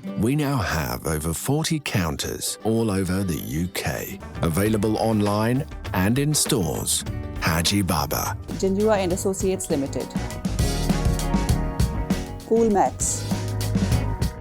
We now have over 40 counters all over the UK, available online and in stores. Haji Baba. Janjua and Associates Limited. Coolmax.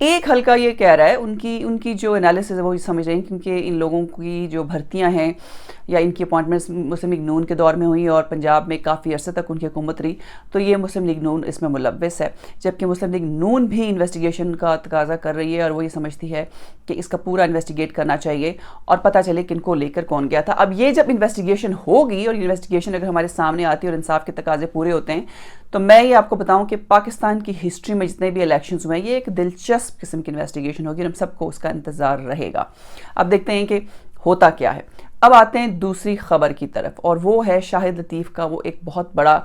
ایک حلقہ یہ کہہ رہا ہے، ان کی جو انالیسس ہے وہ سمجھ رہے ہیں کیونکہ ان لوگوں کی جو بھرتیاں ہیں یا ان کی اپوائنٹمنٹس مسلم لیگ نون کے دور میں ہوئی اور پنجاب میں کافی عرصے تک ان کی حکومت رہی، تو یہ مسلم لیگ نون اس میں ملوث ہے، جبکہ مسلم لیگ نون بھی انویسٹیگیشن کا تقاضا کر رہی ہے اور وہ یہ سمجھتی ہے کہ اس کا پورا انویسٹیگیٹ کرنا چاہیے اور پتہ چلے کہ ان کو لے کر کون گیا تھا۔ اب یہ جب انویسٹیگیشن ہوگی اور انویسٹیگیشن اگر ہمارے سامنے آتی ہے اور انصاف کے تقاضے پورے ہوتے ہیں، تو میں یہ آپ کو بتاؤں کہ پاکستان کی ہسٹری میں جتنے بھی الیکشنز ہوئے ہیں یہ ایک دلچسپ قسم کی انویسٹیگیشن ہوگی اور ہم سب کو اس کا انتظار رہے گا۔ اب دیکھتے ہیں کہ ہوتا کیا ہے۔ اب آتے ہیں دوسری خبر کی طرف، اور وہ ہے شاہد لطیف کا وہ ایک بہت بڑا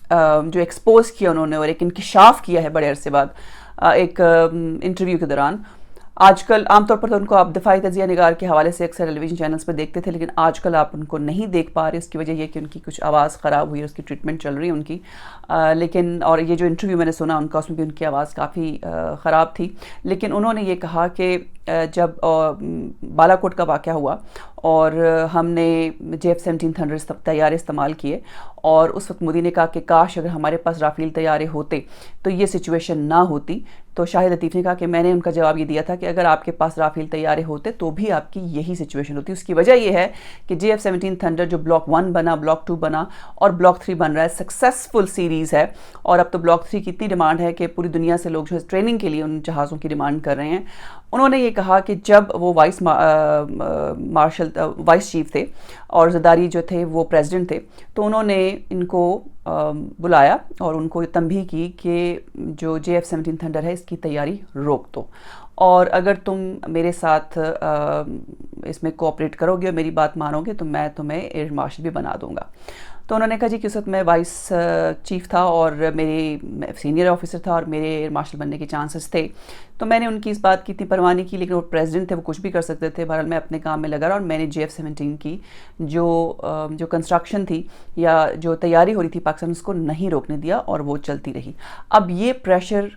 جو ایکسپوز کیا انہوں نے اور ایک انکشاف کیا ہے بڑے عرصے بعد ایک انٹرویو کے دوران۔ آج کل عام طور پر تو ان کو آپ دفاعی تجزیہ نگار کے حوالے سے اکثر ٹیلی ویژن چینلز پہ دیکھتے تھے، لیکن آج کل آپ ان کو نہیں دیکھ پا رہے، اس کی وجہ یہ کہ ان کی کچھ آواز خراب ہوئی ہے، اس کی ٹریٹمنٹ چل رہی ہے ان کی، لیکن اور یہ جو انٹرویو میں نے سنا ان کا، اس میں بھی ان کی آواز کافی خراب تھی، لیکن انہوں نے یہ کہا کہ جب بالا کوٹ کا واقعہ ہوا اور ہم نے JF-17 تھنڈر طیارے استعمال کیے، اور اس وقت مودی نے کہا کہ کاش اگر ہمارے پاس رافیل طیارے ہوتے تو یہ سچویشن نہ ہوتی، تو شاہد لطیف نے کہا کہ میں نے ان کا جواب یہ دیا تھا کہ اگر آپ کے پاس رافیل طیارے ہوتے تو بھی آپ کی یہی سچویشن ہوتی۔ اس کی وجہ یہ ہے کہ JF-17 تھنڈر جو بلاک 1 بنا، بلاک 2 بنا اور بلاک 3 بن رہا ہے، سکسیسفل سیریز ہے، اور اب تو بلاک 3 کی اتنی ڈیمانڈ ہے کہ پوری دنیا سے لوگ جو ہے ٹریننگ کے لیے ان جہازوں کی ڈیمانڈ کر رہے ہیں۔ انہوں نے یہ کہا کہ جب وہ وائس چیف تھے اور زرداری جو تھے وہ پریزیڈنٹ تھے، تو انہوں نے ان کو بلایا اور ان کو تنبیہ کی کہ جو JF-17 تھنڈر ہے اس کی تیاری روک دو، اور اگر تم میرے ساتھ اس میں کوآپریٹ کرو گے اور میری بات مانو گے تو میں تمہیں ایئر مارشل بھی بنا دوں گا۔ تو انہوں نے کہا جی کہ اس وقت میں وائس چیف تھا اور میرے سینئر آفیسر تھا اور میرے ایئر مارشل بننے کے چانسز تھے، تو میں نے ان کی اس بات کی اتنی پرواہ نہیں کی، لیکن وہ پریزیڈنٹ تھے، وہ کچھ بھی کر سکتے تھے، بہرحال میں اپنے کام میں لگا رہا اور میں نے JF-17 کی جو کنسٹرکشن تھی یا جو تیاری ہو رہی تھی پاکستان، اس کو نہیں روکنے دیا اور وہ چلتی رہی۔ اب یہ پریشر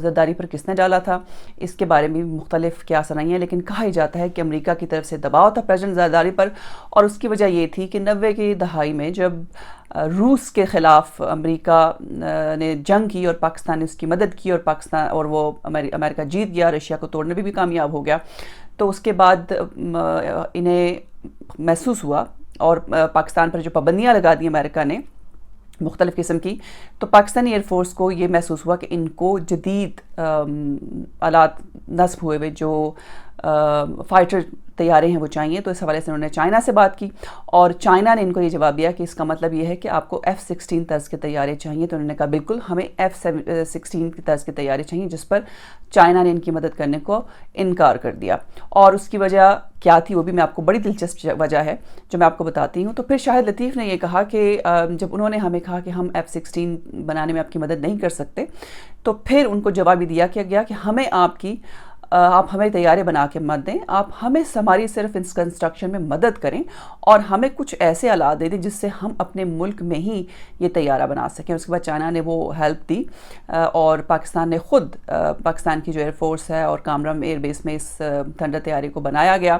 زرداری پر کس نے ڈالا تھا اس کے بارے میں مختلف قیاس آئی ہیں، لیکن کہا ہی جاتا ہے کہ امریکہ کی طرف سے دباؤ تھا پریزیڈنٹ زرداری پر، اور اس کی وجہ یہ تھی کہ 90 کی دہائی میں جب روس کے خلاف امریکہ نے جنگ کی اور پاکستان نے اس کی مدد کی اور پاکستان اور وہ امریکہ جیت گیا، رشیا کو توڑنے میں بھی کامیاب ہو گیا، تو اس کے بعد انہیں محسوس ہوا اور پاکستان پر جو پابندیاں لگا دی امریکہ نے مختلف قسم کی، تو پاکستانی ایئر فورس کو یہ محسوس ہوا کہ ان کو جدید آلات نصب ہوئے ہوئے جو فائٹر طیارے ہیں وہ چاہیے، تو اس حوالے سے انہوں نے چائنا سے بات کی اور چائنا نے ان کو یہ جواب دیا کہ اس کا مطلب یہ ہے کہ آپ کو F-16 طرز کے طیارے چاہیے، تو انہوں نے کہا بالکل ہمیں F-16 کی طرز کے طیارے چاہیے، جس پر چائنا نے ان کی مدد کرنے کو انکار کر دیا، اور اس کی وجہ کیا تھی وہ بھی میں آپ کو بڑی دلچسپ وجہ ہے جو میں آپ کو بتاتی ہوں۔ تو پھر شاہد لطیف نے یہ کہا کہ جب انہوں نے ہمیں کہا کہ ہم F-16 بنانے میں آپ کی مدد نہیں کر سکتے، تو پھر ان کو جواب دیا گیا کہ آپ ہمیں طیارے بنا کے مت دیں، آپ ہمیں ہماری صرف اس کنسٹرکشن میں مدد کریں اور ہمیں کچھ ایسے آلات دے دیں جس سے ہم اپنے ملک میں ہی یہ طیارہ بنا سکیں۔ اس کے بعد چائنا نے وہ ہیلپ دی اور پاکستان نے خود پاکستان کی جو ایئر فورس ہے اور کامرم ایئر بیس میں اس تھنڈر طیارے کو بنایا گیا۔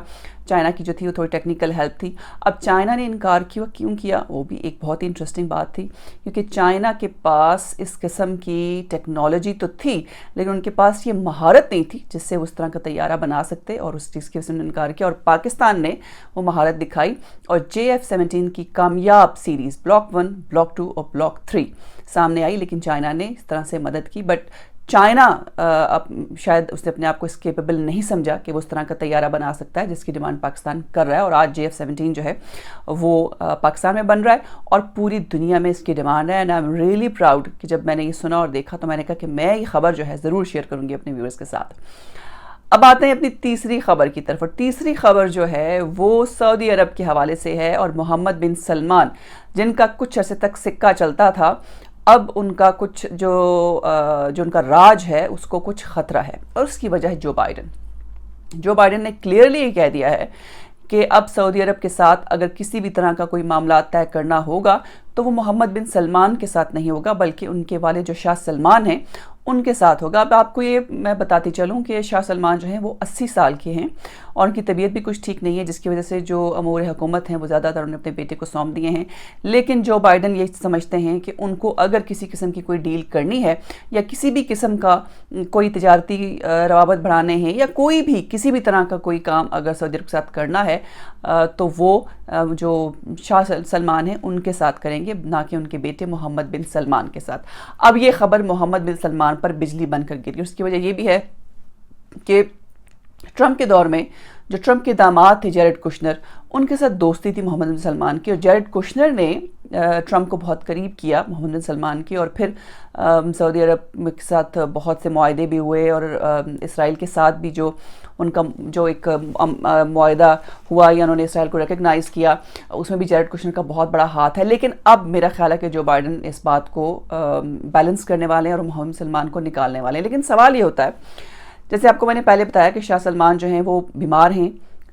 چائنا کی جو تھی وہ تھوڑی ٹیکنیکل ہیلپ تھی۔ اب چائنا نے انکار کیوں کیا، وہ بھی ایک بہت ہی انٹرسٹنگ بات تھی، کیونکہ چائنا کے پاس اس قسم کی ٹیکنالوجی تو تھی لیکن ان کے پاس یہ مہارت نہیں تھی جس سے اس طرح کا طیارہ بنا سکتے، اور اس چیز کے نے انکار کیا، اور پاکستان نے وہ مہارت دکھائی اور JF-17 کی کامیاب سیریز بلاک 1، بلاک 2 اور بلاک 3 سامنے آئی، لیکن چائنا نے اس طرح سے مدد کی۔ بٹ چائنا شاید اس نے اپنے آپ کو اس کیپیبل نہیں سمجھا کہ وہ اس طرح کا طیارہ بنا سکتا ہے جس کی ڈیمانڈ پاکستان کر رہا ہے، اور آج JF-17 جو ہے وہ پاکستان میں بن رہا ہے اور پوری دنیا میں اس کی ڈیمانڈ ہے، and I am really proud کہ جب میں نے یہ سنا اور دیکھا تو میں نے کہا کہ میں یہ خبر جو ہے ضرور شیئر کروں گی اپنے ویورز کے ساتھ۔ اب آتے ہیں اپنی تیسری خبر کی طرف، اور تیسری خبر جو ہے وہ سعودی عرب کے حوالے سے ہے اور محمد بن سلمان جن کا کچھ عرصے تک سکہ چلتا تھا، اب ان کا کچھ جو ان کا راج ہے اس کو کچھ خطرہ ہے، اور اس کی وجہ ہے جو بائیڈن نے کلیئرلی یہ کہہ دیا ہے کہ اب سعودی عرب کے ساتھ اگر کسی بھی طرح کا کوئی معاملات طے کرنا ہوگا تو وہ محمد بن سلمان کے ساتھ نہیں ہوگا، بلکہ ان کے والد جو شاہ سلمان ہیں ان کے ساتھ ہوگا. اب آپ کو یہ میں بتاتی چلوں کہ شاہ سلمان جو ہیں وہ 80 سال کے ہیں اور ان کی طبیعت بھی کچھ ٹھیک نہیں ہے، جس کی وجہ سے جو امور حکومت ہیں وہ زیادہ تر انہوں نے اپنے بیٹے کو سونپ دیے ہیں. لیکن جو بائیڈن یہ سمجھتے ہیں کہ ان کو اگر کسی قسم کی کوئی ڈیل کرنی ہے یا کسی بھی قسم کا کوئی تجارتی روابط بڑھانے ہیں یا کوئی بھی کسی بھی طرح کا کوئی کام اگر سعودی عرب کے ساتھ کرنا ہے تو وہ جو شاہ سلمان ہیں ان کے ساتھ کریں گے، نہ کہ ان کے بیٹے محمد بن سلمان کے ساتھ. اب یہ خبر محمد بن سلمان پر بجلی بن کر گری. اس کی وجہ یہ بھی ہے کہ ٹرمپ کے دور میں جو ٹرمپ کے داماد تھے جیرڈ کوشنر، ان کے ساتھ دوستی تھی محمد بن سلمان کی، اور جیرڈ کوشنر نے ٹرمپ کو بہت قریب کیا محمد بن سلمان کی، اور پھر سعودی عرب کے ساتھ بہت سے معاہدے بھی ہوئے، اور اسرائیل کے ساتھ بھی جو ان کا جو ایک معاہدہ ہوا یا انہوں نے اسرائیل کو ریکگنائز کیا، اس میں بھی جیرڈ کوشنر کا بہت بڑا ہاتھ ہے. لیکن اب میرا خیال ہے کہ جو بائیڈن اس بات کو بیلنس کرنے والے ہیں اور محمد بن سلمان کو نکالنے والے ہیں. لیکن سوال یہ ہوتا ہے، جیسے آپ کو میں نے پہلے بتایا کہ شاہ سلمان جو ہیں وہ بیمار ہیں،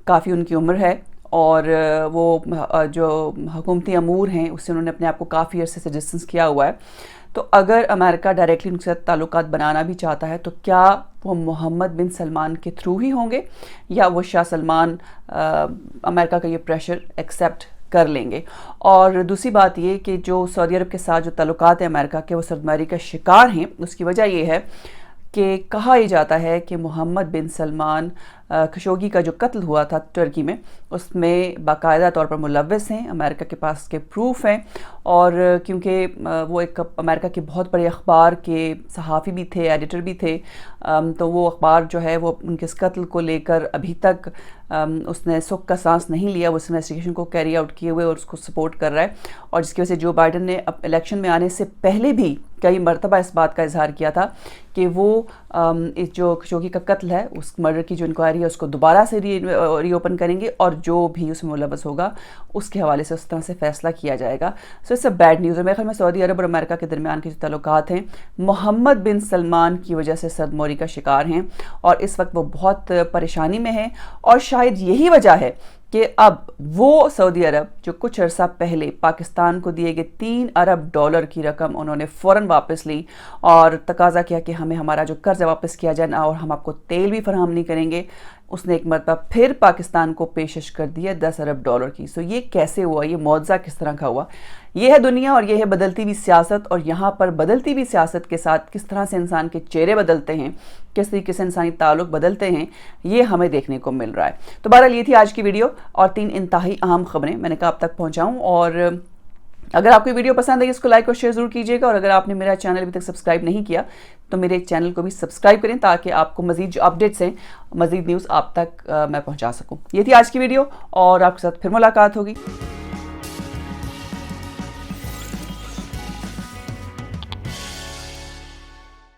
کافی ان کی عمر ہے، اور وہ جو حکومتی امور ہیں اس سے انہوں نے اپنے آپ کو کافی عرصے سے ڈسٹنس کیا ہوا ہے. تو اگر امریکہ ڈائریکٹلی ان کے ساتھ تعلقات بنانا بھی چاہتا ہے تو کیا وہ محمد بن سلمان کے تھرو ہی ہوں گے یا وہ شاہ سلمان امریکہ کا یہ پریشر ایکسیپٹ کر لیں گے؟ اور دوسری بات یہ کہ جو سعودی عرب کے ساتھ جو تعلقات ہیں امریکہ کے وہ سرمایہ کا شکار ہیں. اس کی وجہ یہ ہے کہ کہا یہ جاتا ہے کہ محمد بن سلمان خشوگی کا جو قتل ہوا تھا ترکی میں، اس میں باقاعدہ طور پر ملوث ہیں، امریکہ کے پاس اس کے پروف ہیں، اور کیونکہ وہ ایک امریکہ کے بہت بڑے اخبار کے صحافی بھی تھے، ایڈیٹر بھی تھے، تو وہ اخبار جو ہے وہ ان کے اس قتل کو لے کر ابھی تک اس نے سکھ کا سانس نہیں لیا، وہ اس انویسٹیگیشن کو کیری آؤٹ کیے ہوئے اور اس کو سپورٹ کر رہا ہے. اور جس کی وجہ سے جو بائیڈن نے الیکشن میں آنے سے پہلے بھی کئی مرتبہ اس بات کا اظہار کیا تھا کہ وہ اس جو خشوگی کا قتل ہے، اس مرڈر کی جو انکوائری ہے اس کو دوبارہ سے ری اوپن کریں گے، اور جو بھی اس میں ملوث ہوگا اس کے حوالے سے اس طرح سے فیصلہ کیا جائے گا. So it's a bad news. اور میرے خیال میں سعودی عرب اور امریکہ کے درمیان کے جو تعلقات ہیں محمد بن سلمان کی وجہ سے سرموری کا شکار ہیں، اور اس وقت وہ بہت پریشانی میں ہیں. اور شاید یہی وجہ ہے کہ اب وہ سعودی عرب جو کچھ عرصہ پہلے پاکستان کو دیے گئے $3 ارب کی رقم انہوں نے فوراً واپس لی اور تقاضا کیا کہ ہمیں ہمارا جو قرض واپس کیا جائے اور ہم آپ کو تیل بھی فراہم نہیں کریں گے. اس نے ایک مرتبہ پھر پاکستان کو پیشش کر دیا $10 ارب کی. سو یہ کیسے ہوا؟ یہ معجزہ کس طرح کا ہوا؟ یہ ہے دنیا اور یہ ہے بدلتی ہوئی سیاست. اور یہاں پر بدلتی ہوئی سیاست کے ساتھ کس طرح سے انسان کے چہرے بدلتے ہیں، کس طریقے سے انسانی تعلق بدلتے ہیں، یہ ہمیں دیکھنے کو مل رہا ہے. تو بہرحال یہ تھی آج کی ویڈیو اور 3 انتہائی اہم خبریں میں نے کہا آپ تک پہنچاؤں. اور اگر آپ کو ویڈیو پسند ہے اس کو لائک اور شیئر ضرور کیجیے گا. اور اگر آپ نے میرا چینل ابھی تک سبسکرائب نہیں کیا تو میرے چینل کو بھی سبسکرائب کریں تاکہ آپ کو مزید جو اپڈیٹس ہیں، مزید نیوز آپ تک میں پہنچا سکوں. یہ تھی آج کی ویڈیو اور آپ کے ساتھ پھر ملاقات ہوگی.